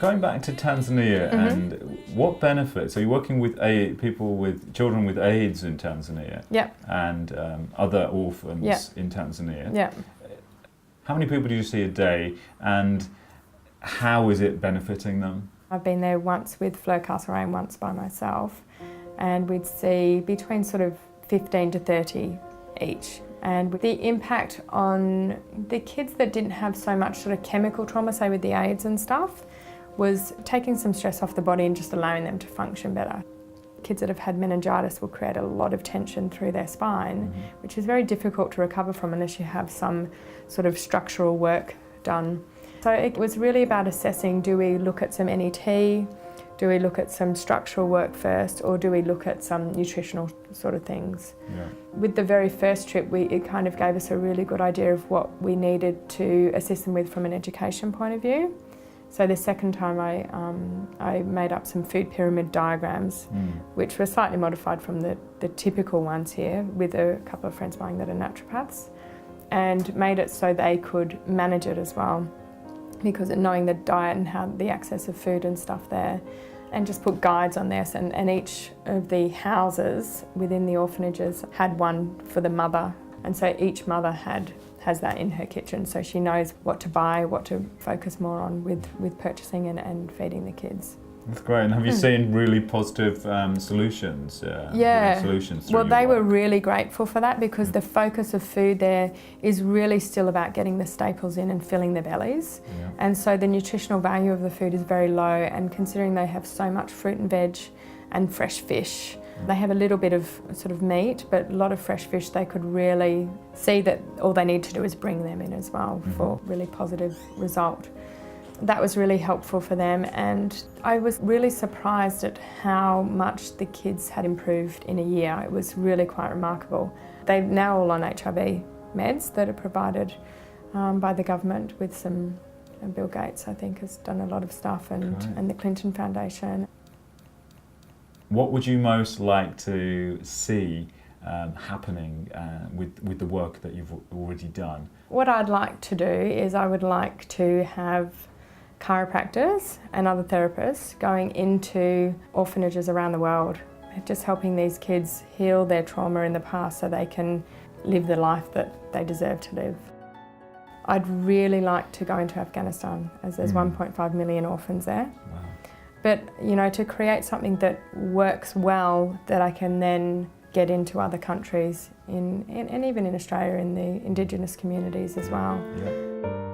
Going back to Tanzania, and what benefits, are you working with people with children with AIDS in Tanzania? Yep. And other orphans Yep. in Tanzania? Yeah. How many people do you see a day, and how is it benefiting them? I've been there once with Fleur Carteret and once by myself, and we'd see between sort of 15 to 30 each. And the impact on the kids that didn't have so much sort of chemical trauma, say with the AIDS and stuff, was taking some stress off the body and just allowing them to function better. Kids that have had meningitis will create a lot of tension through their spine, which is very difficult to recover from unless you have some sort of structural work done. So it was really about assessing, do we look at some NET, do we look at some structural work first, or do we look at some nutritional sort of things? Yeah. With the very first trip, it kind of gave us a really good idea of what we needed to assist them with from an education point of view. So the second time I made up some food pyramid diagrams, which were slightly modified from the typical ones here, with a couple of friends of mine that are naturopaths, and made it so they could manage it as well, because knowing the diet and how the access of food and stuff there, and just put guides on this, and each of the houses within the orphanages had one for the mother, and so each mother has that in her kitchen, so she knows what to buy, what to focus more on with purchasing and feeding the kids. That's great. And have you seen really positive solutions? Yeah. Solutions Well, they were really grateful for that, because the focus of food there is really still about getting the staples in and filling their bellies. Yeah. And so the nutritional value of the food is very low, and considering they have so much fruit and veg and fresh fish, they have a little bit of sort of meat, but a lot of fresh fish, they could really see that all they need to do is bring them in as well for really positive result. That was really helpful for them, and I was really surprised at how much the kids had improved in a year. It was really quite remarkable. They're now all on HIV meds that are provided by the government with some, Bill Gates I think has done a lot of stuff, and the Clinton Foundation. What would you most like to see happening with the work that you've already done? What I'd like to do is I would like to have chiropractors and other therapists going into orphanages around the world, just helping these kids heal their trauma in the past so they can live the life that they deserve to live. I'd really like to go into Afghanistan, as there's 1.5 million orphans there. Wow. But, you know, to create something that works well, that I can then get into other countries and even in Australia, in the Indigenous communities as well. Yeah.